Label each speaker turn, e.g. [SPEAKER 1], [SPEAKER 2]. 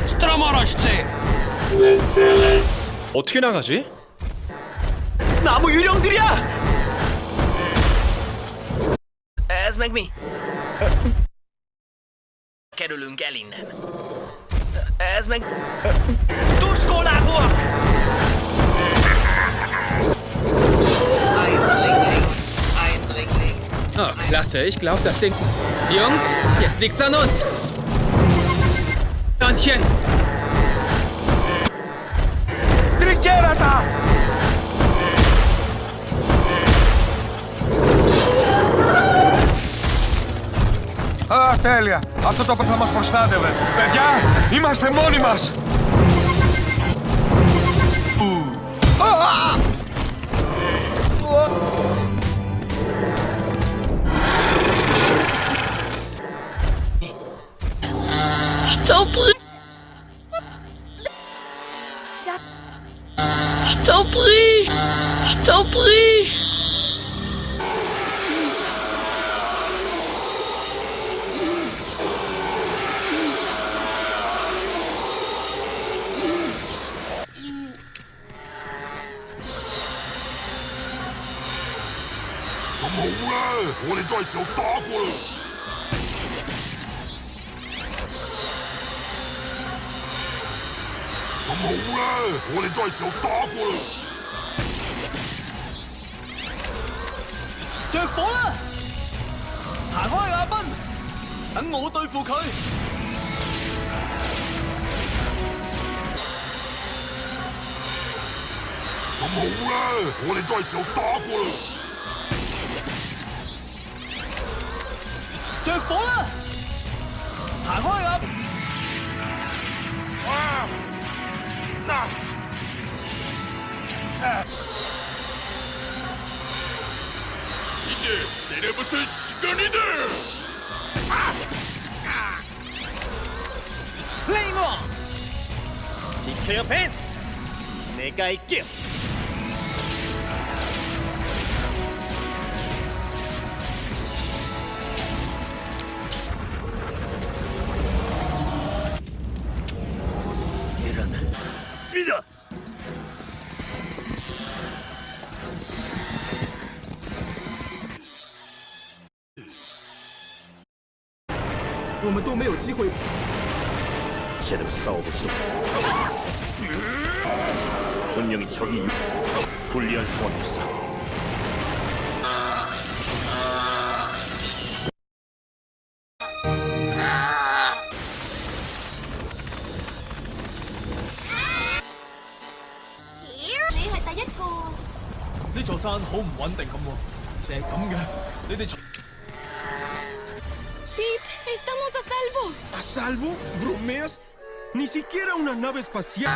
[SPEAKER 1] 스트라마라시체.
[SPEAKER 2] 어떻게 나가지?
[SPEAKER 1] 나무 유령들이야. Ez meg mi? Kerülünk el innen. Ez meg... Tuskolábúak!
[SPEAKER 3] Oh, klasse. Ich glaube, das Ding... Jungs, jetzt liegt's an uns. Hörnchen.
[SPEAKER 1] Τρικέρατα!
[SPEAKER 4] Α, τέλεια. Αυτό το θα μας προστάτευε. Παιδιά, είμαστε μόνοι μας.
[SPEAKER 5] Je t'en prie.
[SPEAKER 2] 이제 내려부술 시간이다.
[SPEAKER 1] 플레이머! 비켜요, 벤! 내가 있게요. 일어나. 믿어!
[SPEAKER 6] 我们都没有机会。
[SPEAKER 1] 제대로 싸워보시오. 분명히 적이 불리한 상황이었어.
[SPEAKER 5] Pip, estamos a salvo.
[SPEAKER 2] ¿A salvo? ¿Bromeas? Ni siquiera una nave espacial.